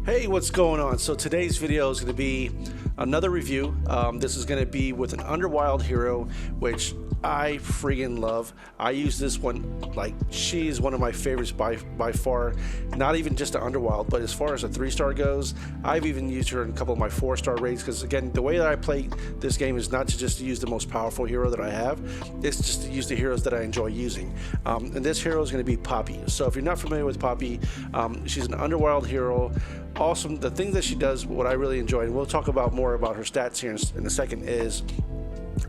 Hey, what's going on? So today's video is going to be another review. This is going to be with an Underwild hero, which I friggin' love. I use this one, like, she's one of my favorites by far. Not even just an Underwild, but as far as a 3-star goes, I've even used her in a couple of my 4-star raids, because again, the way that I play this game is not to just use the most powerful hero that I have, it's just to use the heroes that I enjoy using. And this hero is going to be Poppy. So if you're not familiar with Poppy, she's an Underwild hero. Awesome. The thing that she does, what I really enjoy, and we'll talk about more about her stats here in a second, is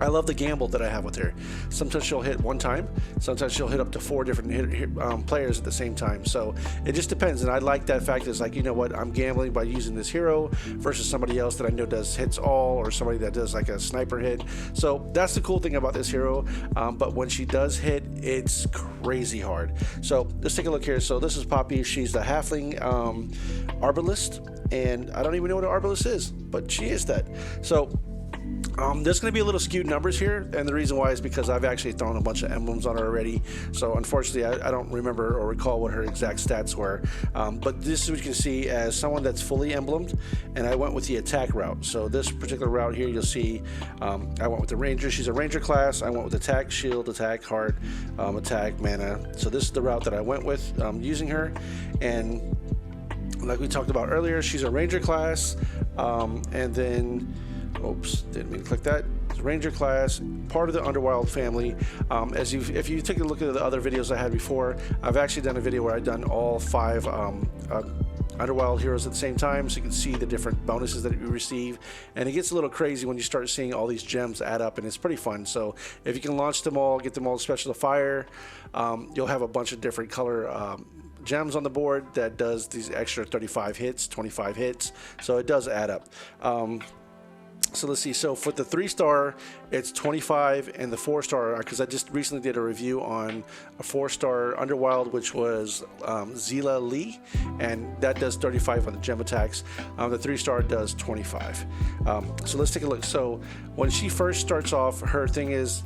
I love the gamble that I have with her. Sometimes she'll hit one time, sometimes she'll hit up to 4 different players at the same time. So it just depends, and I like that fact. It's like, you know what, I'm gambling by using this hero versus somebody else that I know does hits all, or somebody that does like a sniper hit. So that's the cool thing about this hero. But when she does hit, it's crazy hard. So let's take a look here. So this is Poppy. She's the halfling arbalist, and I don't even know what an arbalist is, but she is that. So there's going to be a little skewed numbers here, and the reason why is because I've actually thrown a bunch of emblems on her already. So unfortunately, I don't remember or recall what her exact stats were. But this is what you can see as someone that's fully emblemed, and I went with the attack route. So this particular route here, you'll see I went with the ranger. She's a ranger class. I went with attack, shield, attack, heart, attack, mana. So this is the route that I went with using her. And like we talked about earlier, she's a ranger class, and then oops, didn't mean to click that. It's Ranger class, part of the Underwild family. If you take a look at the other videos I had before, I've actually done a video where I've done all 5 Underwild heroes at the same time, so you can see the different bonuses that you receive. And it gets a little crazy when you start seeing all these gems add up, and it's pretty fun. So if you can launch them all, get them all special to fire, you'll have a bunch of different color gems on the board that does these extra 35 hits, 25 hits. So it does add up. So let's see. So for the 3-star, it's 25, and the 4-star, because I just recently did a review on a 4-star Underwild, which was Zila Lee, and that does 35 on the gem attacks. The 3-star does 25. So let's take a look. So when she first starts off, her thing is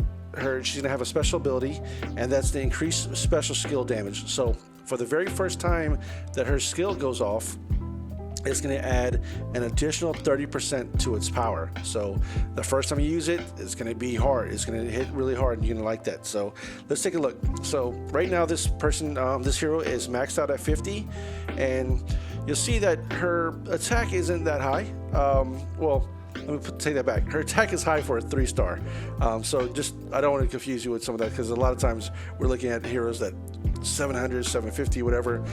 she's gonna have a special ability, and that's the increased special skill damage. So for the very first time that her skill goes off, it's going to add an additional 30% to its power. So the first time you use it, it's going to be hard. It's going to hit really hard, and you're going to like that. So let's take a look. So right now, this person, this hero is maxed out at 50, and you'll see that her attack isn't that high. Well, let me take that back. Her attack is high for a 3-star. So just, I don't want to confuse you with some of that, because a lot of times we're looking at heroes that 700, 750, whatever.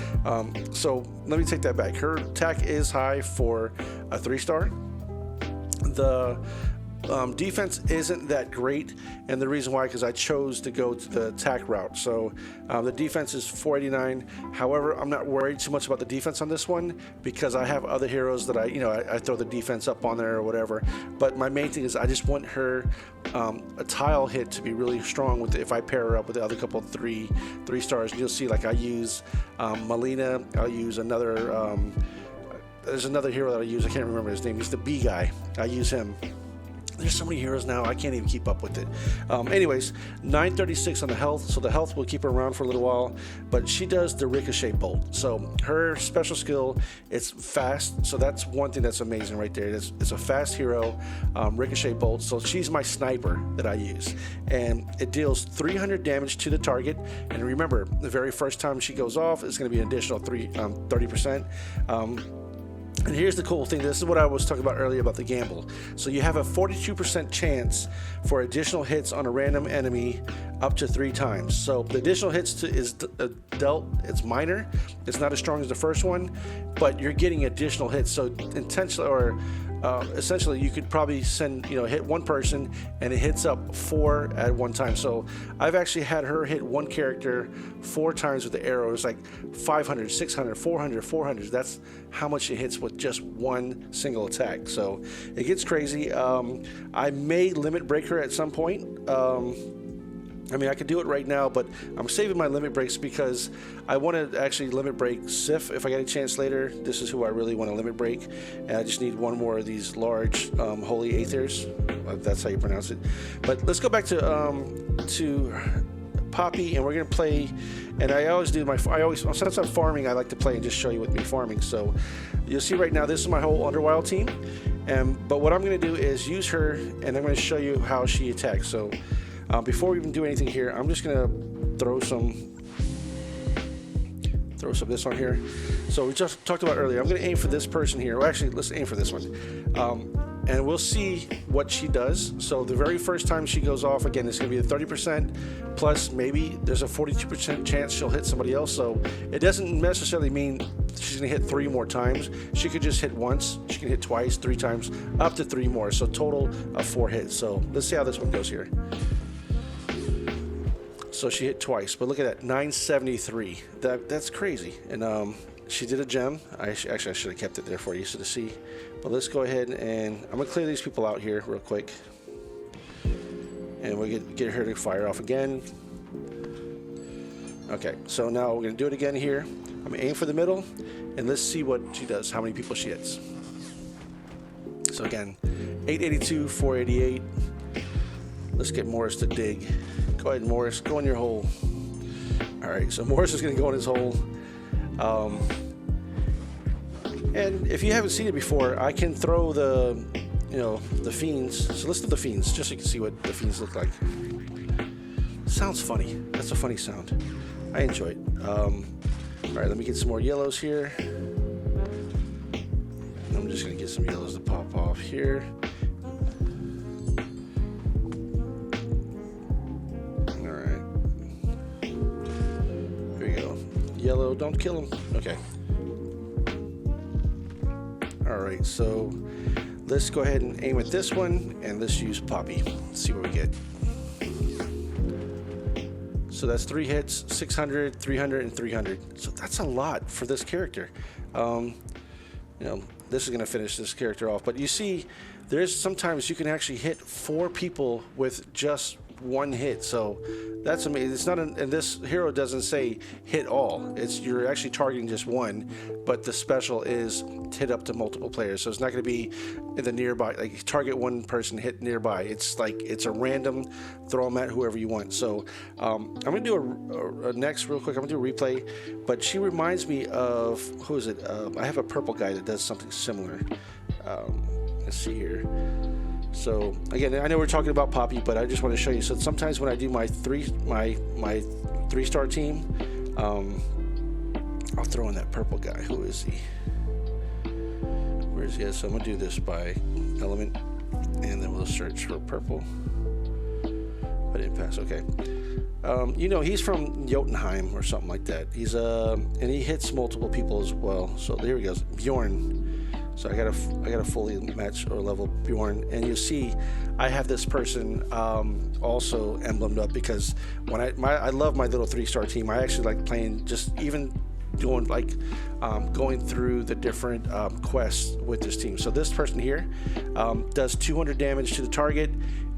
So let me take that back. Her attack is high for a 3-star. The defense isn't that great, and the reason why, because I chose to go to the attack route. So the defense is 489. However, I'm not worried too much about the defense on this one, because I have other heroes that I throw the defense up on there or whatever. But my main thing is I just want her a tile hit to be really strong with if I pair her up with the other couple of 3-stars. You'll see, like, I use Melina. I'll use another. There's another hero that I use. I can't remember his name. He's the B guy. I use him. There's so many heroes now, I can't even keep up with it. Anyways, 936 on the health, so the health will keep her around for a little while, but she does the Ricochet bolt. So her special skill, it's fast, so that's one thing that's amazing right there. It's a fast hero, Ricochet bolt. So she's my sniper that I use, and it deals 300 damage to the target. And remember, the very first time she goes off, it's going to be an additional 30%. And here's the cool thing. This is what I was talking about earlier about the gamble. So you have a 42% chance for additional hits on a random enemy up to 3 times. So the additional hits is dealt, it's minor. It's not as strong as the first one, but you're getting additional hits. So intentionally, or essentially, you could probably hit one person, and it hits up 4 at one time. So I've actually had her hit one character 4 times with the arrow. It's like 500, 600, 400, 400. That's how much it hits with just one single attack. So it gets crazy. I may limit break her at some point. I mean, I could do it right now, but I'm saving my limit breaks because I want to actually limit break Sif if I get a chance later. This is who I really want to limit break, and I just need one more of these large holy aethers. That's how you pronounce it. But let's go back to Poppy, and we're gonna play. And I always do since I'm farming, I like to play and just show you with me farming. So you'll see right now, this is my whole Underwild team. But what I'm gonna do is use her, and I'm gonna show you how she attacks. So before we even do anything here, I'm just gonna throw some of this on here. So we just talked about earlier, I'm gonna aim for this person here. Well, actually, let's aim for this one. And we'll see what she does. So the very first time she goes off, again, it's gonna be a 30%, plus maybe there's a 42% chance she'll hit somebody else. So it doesn't necessarily mean she's gonna hit 3 more times. She could just hit once, she can hit twice, 3 times, up to 3 more. So total of 4 hits. So let's see how this one goes here. So she hit twice, but look at that, 973. That's crazy. And she did a gem. Actually, I should have kept it there for you so to see. But let's go ahead and I'm gonna clear these people out here real quick. And we'll get her to fire off again. Okay, so now we're gonna do it again here. I'm gonna aim for the middle, and let's see what she does, how many people she hits. So again, 882, 488. Let's get Morris to dig. Go ahead, Morris, go in your hole. All right, so Morris is gonna go in his hole. And if you haven't seen it before, I can throw the fiends. So let's do the fiends, just so you can see what the fiends look like. Sounds funny. That's a funny sound. I enjoy it. All right, let me get some more yellows here. I'm just gonna get some yellows to pop off here. All right. Here we go. Yellow, don't kill him. Okay. Alright, so let's go ahead and aim at this one, and let's use Poppy. Let's see what we get. So that's 3 hits, 600, 300, and 300. So that's a lot for this character. This is going to finish this character off. But you see, there's sometimes you can actually hit 4 people with just 1 hit. So that's amazing. It's not, and this hero doesn't say hit all. You're actually targeting just 1, but the special is hit up to multiple players. So it's not going to be in the nearby, like target 1 person, hit nearby. It's like it's a random, throw them at whoever you want. So I'm going to do a next real quick. I'm going to do a replay, but she reminds me of, who is it? I have a purple guy that does something similar. Let's see here. So again, I know we're talking about Poppy, but I just want to show you. So sometimes when I do my 3-star team, I'll throw in that purple guy. Who is he? Where is he? So I'm gonna do this by element, and then we'll search for purple. I didn't pass. Okay. He's from Jotunheim or something like that. He's and he hits multiple people as well. So there he goes, Bjorn. So I got a fully match or level Bjorn, and you see I have this person also emblemed up, because when I love my little 3-star team. I actually like playing, just even doing going through the different quests with this team. So this person here does 200 damage to the target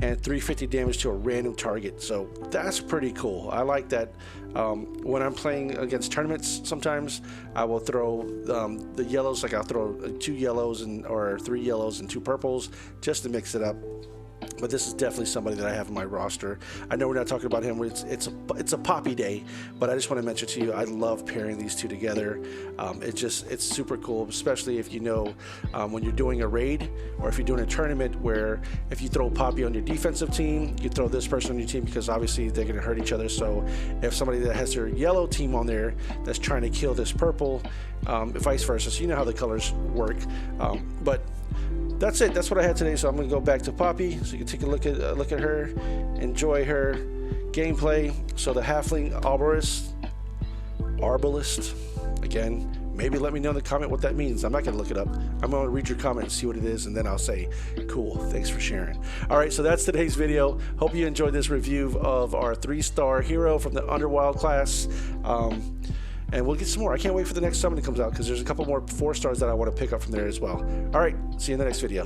and 350 damage to a random target. So that's pretty cool. I like that. When I'm playing against tournaments, sometimes I will throw the yellows, like I'll throw 2 yellows or 3 yellows and 2 purples just to mix it up. But this is definitely somebody that I have in my roster. I know we're not talking about him. It's a Poppy day, but I just want to mention to you, I love pairing these two together. It's super cool, especially if when you're doing a raid, or if you're doing a tournament where if you throw Poppy on your defensive team, you throw this person on your team, because obviously they're going to hurt each other. So if somebody that has their yellow team on there that's trying to kill this purple, vice versa. So you know how the colors work. But that's it. That's what I had today. So I'm going to go back to Poppy, so you can take a look at her, enjoy her gameplay. So the halfling arbalist. Again, maybe let me know in the comment what that means. I'm not going to look it up. I'm going to read your comment and see what it is, and then I'll say, cool, thanks for sharing. All right, so that's today's video. Hope you enjoyed this review of our 3-star hero from the Underwild class. And we'll get some more. I can't wait for the next summon that comes out, because there's a couple more 4-stars that I want to pick up from there as well. All right, see you in the next video.